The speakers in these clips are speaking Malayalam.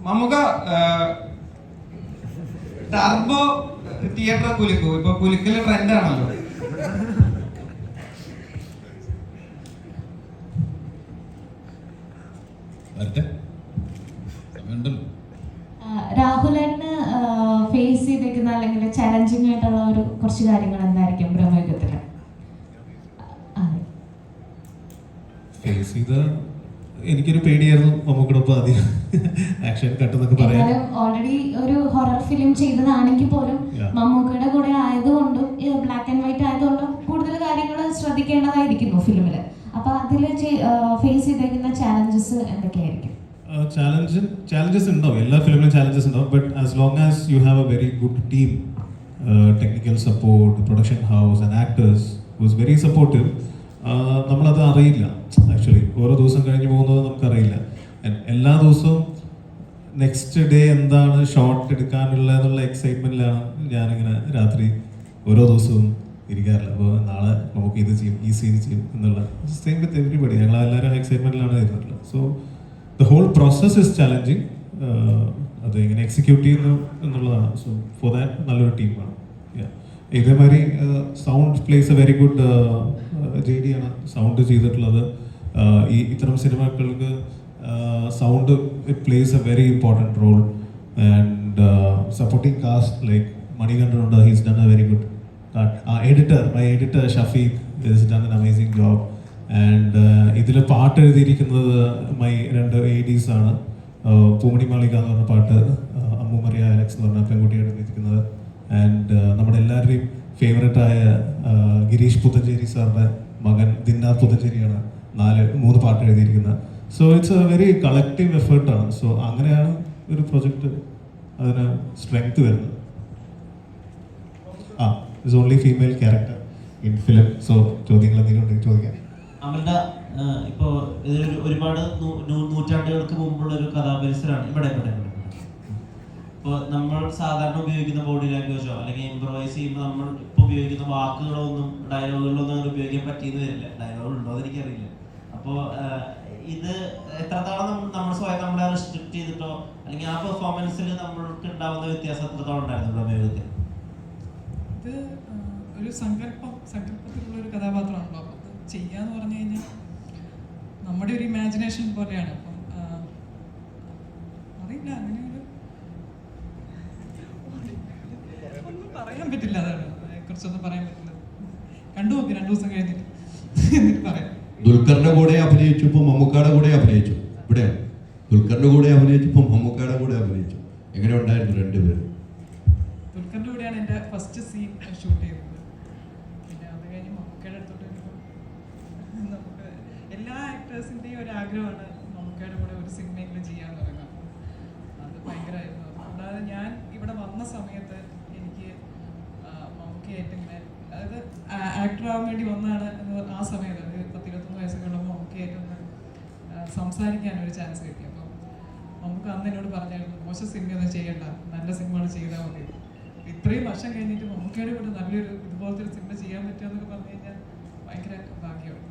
നമുക്ക് ടർബോ തിയേറ്റർ കുലുക്കു ഇപ്പൊ കുലുക്കല് ട്രെൻഡ് ആണല്ലോ. രാഹുലേട്ടന് ഫേസ് ചെയ്തേക്കുന്ന അല്ലെങ്കിൽ ചലഞ്ചിങ് ആയിട്ടുള്ള ഒരു കുറച്ച് കാര്യങ്ങൾ എന്തായിരിക്കും ബ്രഹ്മയുഗത്തില്? ഫേസ് ചെയ്ത എനിക്കൊരു പേടിയായിരുന്നു മമ്മൂക്കടൊപ്പം ആദ്യം ആക്ഷൻ കട്ടെന്നൊക്കെ പറയാം. ഓൾറെഡി ഒരു ഹൊറർ ഫിലിം ചെയ്തതാണെങ്കിൽ പോലും മമ്മൂക്കയുടെ കൂടെ ആയതുകൊണ്ടും ബ്ലാക്ക് ആൻഡ് വൈറ്റ് ആയതുകൊണ്ടും കൂടുതൽ കാര്യങ്ങൾ ശ്രദ്ധിക്കേണ്ടതായിരിക്കുന്നു ഫിലിമില്. അപ്പൊ അതിൽ ഫേസ് ചെയ്തേക്കുന്ന ചാലഞ്ചസ് എന്തൊക്കെയായിരിക്കും? ചാലഞ്ചസ് ഉണ്ടാവും, എല്ലാ ഫിലിമിലും ചാലഞ്ചസ് ഉണ്ടാവും. But as long as you have A very good team, technical support, production house and actors was very supportive. നമ്മളത് അറിയില്ല ആക്ച്വലി. ഓരോ ദിവസം കഴിഞ്ഞ് പോകുന്നത് നമുക്കറിയില്ല. എല്ലാ ദിവസവും നെക്സ്റ്റ് ഡേ എന്താണ് ഷോട്ട് എടുക്കാനുള്ളതെന്നുള്ള എക്സൈറ്റ്മെൻറ്റിലാണ് ഞാനിങ്ങനെ രാത്രി ഓരോ ദിവസവും ഇരിക്കാറില്ല. അപ്പോൾ നാളെ നമുക്ക് ഇത് ചെയ്യും, ഈ സീൻ ചെയ്യും എന്നുള്ള സെയിം വിത്ത് എവരിബഡി. ഞങ്ങളെല്ലാവരും എക്സൈറ്റ്മെൻറ്റിലാണ് ഇരുന്നിട്ടുള്ളത്. So the whole process is challenging. അത് എങ്ങനെ എക്സിക്യൂട്ട് ചെയ്യുന്നു എന്നുള്ളതാണ്. സോ ഫോർ ദാറ്റ് നല്ലൊരു ടീമാണ്. ഇതേമാതിരി sound plays a very good. JD ആണ് സൗണ്ട് ചെയ്തിട്ടുള്ളത്. ഈ ഇത്തരം സിനിമകൾക്ക് sound it plays a very important role. And supporting cast like മണികണ്ഠനുണ്ട്, he's done a very good. My editor Shafeeq is done an amazing job. And ഇതിൽ പാട്ട് എഴുതിയിരിക്കുന്നത് മൈ 2 ADs ആണ്. പൂമണി മാളിക എന്ന് പറഞ്ഞ പാട്ട് അമ്മു മറിയ അലക്സ് എന്ന് പറഞ്ഞ പെൺകുട്ടിയാണ് എഴുതിയിരിക്കുന്നത്. ആൻഡ് നമ്മുടെ എല്ലാവരുടെയും ഫേവറേറ്റായ ഗിരീഷ് പുത്തഞ്ചേരി സാറിൻ്റെ മകൻ ദിന്നാഥ് പുത്തഞ്ചേരിയാണ് 3 പാട്ട് എഴുതിയിരിക്കുന്നത്. So it's a very collective എഫേർട്ടാണ്. സോ അങ്ങനെയാണ് ഒരു പ്രൊജക്റ്റ് അതിന് സ്ട്രെങ്ത് വരുന്നത്. It's only female character in film. So ചോദ്യങ്ങൾ എന്തെങ്കിലും ഉണ്ടെങ്കിൽ ചോദിക്കാം. അവരുടെ ഇപ്പോൾ ഇതൊരു ഒരുപാട് നൂറ്റാണ്ടുകൾക്ക് മുമ്പുള്ള ഒരു കഥാപരിസരമാണ് ഇവിടെ. ഇപ്പോൾ നമ്മൾ സാധാരണ ഉപയോഗിക്കുന്ന ബോഡി ലാംഗ്വേജോ അല്ലെങ്കിൽ ഇംപ്രവൈസ് ചെയ്യുമ്പോൾ നമ്മൾ ഇപ്പോൾ ഉപയോഗിക്കുന്ന വാക്കുകളോ ഒന്നും ഡയലോഗുകളോ ഒന്നും അങ്ങനെ ഉപയോഗിക്കാൻ പറ്റിയെന്ന് വരില്ല. ഡയലോഗ് ഉണ്ടോ എന്ന് എനിക്കറിയില്ല. അപ്പോൾ ഇത് എത്രത്തോളം നമ്മൾ സ്വയം നമ്മളെ റെസ്ട്രിക്ട് ചെയ്തിട്ടോ അല്ലെങ്കിൽ ആ പെർഫോമൻസിൽ നമ്മൾക്ക് ഉണ്ടാവുന്ന വ്യത്യാസം എത്രത്തോളം ഉണ്ടായിരുന്നു പ്രമേയത്തിൽ? ഇത് ഒരു സങ്കല്പത്തിലുള്ള ഒരു കഥാപാത്രമാണല്ലോ. അപ്പോൾ അത് ചെയ്യാന്ന് പറഞ്ഞു കഴിഞ്ഞാൽ നമ്മുടെ ഒരു ഇമാജിനേഷൻ പോലെയാണ്. അപ്പം അറിയില്ല, അങ്ങനെ ഒരു ഒന്നും പറയാൻ പറ്റില്ല. അതാണ് അതിനെക്കുറിച്ചൊന്നും പറയാൻ പറ്റില്ല. കണ്ടു നോക്കി 2 ദിവസം കഴിഞ്ഞിട്ട് എന്നിട്ട് പറയാം. ദുൽഖറിന്റെ കൂടെ അഭിനയിച്ചു, ഇപ്പൊ മമ്മൂക്കയുടെ കൂടെ അഭിനയിച്ചു. ഇവിടെയാണ് ദുൽഖറിന്റെ കൂടെ അഭിനയിച്ചു, ഇപ്പൊ മമ്മൂക്കയുടെ കൂടെ അഭിനയിച്ചു. എങ്ങനെ ഉണ്ടായിരുന്നു രണ്ടുപേരും? ദുൽഖറിന്റെ കൂടെയാണ് എൻ്റെ ഫസ്റ്റ് സീൻ ഷൂട്ട് ചെയ്തത്. പിന്നെ അത് കഴിഞ്ഞ് മമ്മൂക്കയുടെ അടുത്തോട്ട് നമുക്ക് എല്ലാ ആക്ടേഴ്സിൻ്റെയും ഒരു ആഗ്രഹമാണ് മമ്മൂക്കയുടെ കൂടെ ഒരു സിനിമയെങ്കിലും ചെയ്യാന്ന് പറയുന്നത്. അത് ഭയങ്കരമായിരുന്നു. അതുകൊണ്ടാണ് ഞാൻ ഇവിടെ വന്ന സമയത്ത് എനിക്ക് മമ്മൂക്കയായിട്ട് ഇങ്ങനെ, അതായത് ആക്ടർ ആവാൻ വേണ്ടി വന്നതാണ് എന്ന് ആ സമയത്ത്, അത് 10-21 വയസ്സൊക്കെ ഉള്ളപ്പോൾ മമ്മൂക്കയായിട്ടൊന്ന് സംസാരിക്കാൻ ഒരു ചാൻസ് കിട്ടി. അപ്പം നമുക്ക് അന്ന് എന്നോട് പറഞ്ഞായിരുന്നു, മോശം സിനിമയൊന്നും ചെയ്യണ്ട, നല്ല സിനിമകൾ ചെയ്താൽ മതി. ഇത്രയും വർഷം കഴിഞ്ഞിട്ട് മമ്മൂക്കയുടെ കൂടെ നല്ലൊരു ഇതുപോലത്തെ ഒരു സിനിമ ചെയ്യാൻ പറ്റുക എന്നൊക്കെ പറഞ്ഞു കഴിഞ്ഞാൽ ഭയങ്കര ഭാഗ്യമാണ്.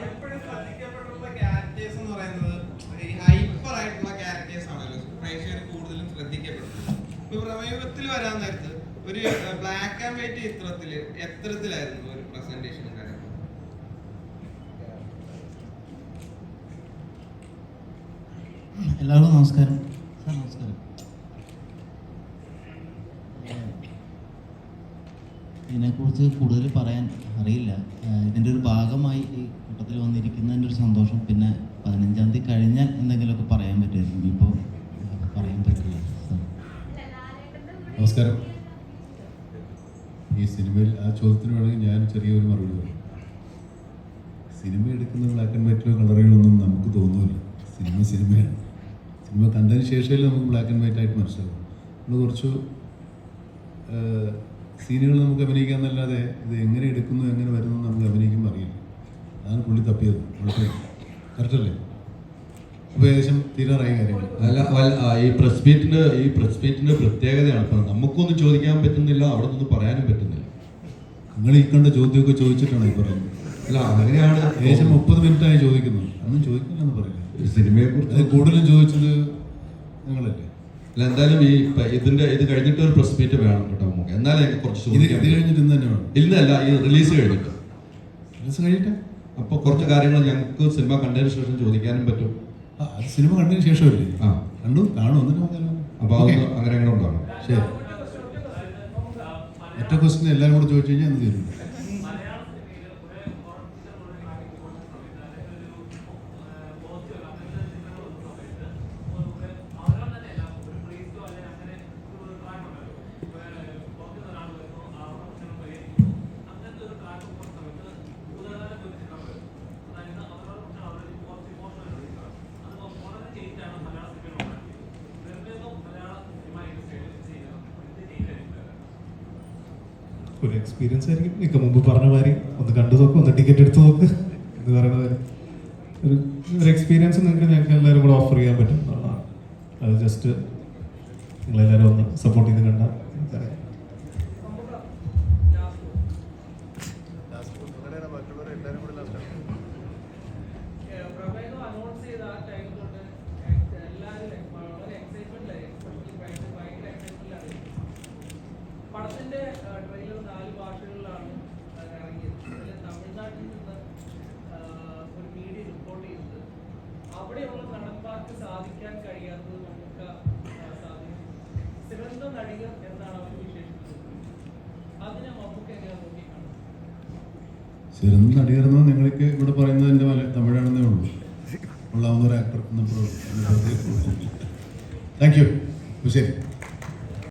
എപ്പോഴും ശ്രദ്ധിക്കപ്പെട്ടുള്ള ക്യാരക്ടേഴ്സ് എന്ന് പറയുന്നത് ഈ ഹൈപ്പർ ആയിട്ടുള്ള ക്യാരക്ടേഴ്സ് ആണല്ലോ പ്രേക്ഷകർ കൂടുതലും ശ്രദ്ധിക്കപ്പെടുന്നത്. ഇപ്പൊ പ്രമേയത്തിൽ വരാൻ നേരത്ത് ഒരു ബ്ലാക്ക് ആൻഡ് വൈറ്റ് ചിത്രത്തില് എത്തരത്തിലായിരുന്നു ഒരു പ്രസന്റേഷൻ? എല്ലാവർക്കും നമസ്കാരം. സാർ നമസ്കാരം. ഇതിനെക്കുറിച്ച് കൂടുതൽ പറയാൻ അറിയില്ല. ഇതിൻ്റെ ഒരു ഭാഗമായി ഈ കൂട്ടത്തിൽ വന്നിരിക്കുന്നതിൻ്റെ ഒരു സന്തോഷം. പിന്നെ 15-ാം തീയതി കഴിഞ്ഞാൽ എന്തെങ്കിലുമൊക്കെ പറയാൻ പറ്റുമായിരുന്നു. ഇപ്പോൾ പറയാൻ പറ്റില്ല. നമസ്കാരം. ഈ സിനിമയിൽ ആ ചോദ്യത്തിന് വേണമെങ്കിൽ ഞാൻ ചെറിയൊരു മറുപടി പറയും. സിനിമ എടുക്കുന്ന ബ്ലാക്ക് ആൻഡ് വൈറ്റിലോ കളറുകളൊന്നും നമുക്ക് തോന്നില്ല. സിനിമയാണ്. സിനിമ കണ്ടതിന് ശേഷമേ നമുക്ക് ബ്ലാക്ക് ആൻഡ് വൈറ്റ് ആയിട്ട് മനസ്സിലാവും. നമ്മൾ കുറച്ച് സീനുകൾ നമുക്ക് അഭിനയിക്കാമെന്നല്ലാതെ ഇത് എങ്ങനെ എടുക്കുന്നു എങ്ങനെ വരുന്നു നമുക്ക് അഭിനയിക്കുമ്പോൾ അറിയില്ല. അതാണ് പുള്ളി തപ്പിയത്. കറക്റ്റല്ലേ? അപ്പോൾ ഏകദേശം തീരാറായ കാര്യങ്ങൾ. അല്ല, ഈ പ്രസ് മീറ്റിന്റെ പ്രത്യേകതയാണ്. ഇപ്പം നമുക്കൊന്നും ചോദിക്കാൻ പറ്റുന്നില്ല, അവിടെ നിന്ന് പറയാനും പറ്റുന്നില്ല. നിങ്ങൾ ഈ കണ്ട ചോദ്യമൊക്കെ ചോദിച്ചിട്ടാണ് ഈ പറയുന്നത്. അല്ല, അങ്ങനെയാണ്. ഏകദേശം 30 മിനിറ്റായി ചോദിക്കുന്നു. ഒന്നും ചോദിക്കില്ലെന്ന് പറയില്ല. സിനിമയെ കുറിച്ച് അത് കൂടുതലും ചോദിച്ചത് നിങ്ങളല്ലേ? അല്ല, എന്തായാലും ഇത് കഴിഞ്ഞിട്ട് ഒരു പ്രസ് മീറ്റ് വേണം കേട്ടോ നമുക്ക്. എന്നാലും എനിക്ക് കുറച്ച് ഇത് ചോദിക്കാൻ പറ്റും. കഴിഞ്ഞിട്ട് ഇന്ന് തന്നെ വേണം. ഇന്നല്ല, ഈ റിലീസ് കഴിഞ്ഞിട്ട്. റിലീസ് കഴിഞ്ഞിട്ട് അപ്പോൾ കുറച്ച് കാര്യങ്ങൾ ഞങ്ങൾക്ക് സിനിമ കണ്ടതിന് ശേഷം ചോദിക്കാനും പറ്റും. അത് സിനിമ കണ്ടതിന് ശേഷമല്ലേ? ആ, കാണും എന്നിട്ട് അപ്പോൾ അതൊന്ന് അങ്ങനെ അങ്ങനെ ഉണ്ടാവണം. ശരി. ഒറ്റ ക്വസ്റ്റ്യൻ എല്ലാവരും കൂടെ ചോദിച്ചു കഴിഞ്ഞാൽ അത് തീരും. ഒരു എക്സ്പീരിയൻസ് ആയിരിക്കും. ഇപ്പം മുമ്പ് പറഞ്ഞ മാതിരി ഒന്ന് കണ്ടു നോക്ക്, ഒന്ന് ടിക്കറ്റ് എടുത്ത് നോക്ക് എന്ന് പറയുന്നത് ഒരു എക്സ്പീരിയൻസ് നിങ്ങൾക്ക് ഞങ്ങൾക്ക് എല്ലാവരും കൂടെ ഓഫർ ചെയ്യാൻ പറ്റും എന്നുള്ളതാണ്. അത് ജസ്റ്റ് നിങ്ങളെല്ലാവരും ഒന്ന് സപ്പോർട്ട് ചെയ്ത് കണ്ടാൽ നമുക്കറിയാം. പടത്തിന്റെ ട്രെയിലർ 4 ഭാഷകളിലാണ് ഇറങ്ങിയത്. അതിൽ തമിഴ്നാട്ടിൽ നിന്ന് ഒരു മീഡിയ റിപ്പോർട്ട് ചെയ്തത് അവിടെയുള്ള നടന്മാർക്ക് സാധിക്കാൻ കഴിയാത്തത് നമുക്ക് സാധിക്കും. സിറന്ത നടികർ എന്നാണ് അവർ വിശേഷിപ്പിച്ചത്. അതിനെ നമുക്ക് എങ്ങനെ നോക്കിക്കാണും? സിറന്ത നടികരെന്നോ നിങ്ങളൊക്കെ ഇവിടെ പറയുന്നത് എൻ്റെ തമിഴാണെന്നേ ഉള്ളൂ. ഉള്ളാവുന്ന ഒരു ആക്ടർ. Thank you. ശരി.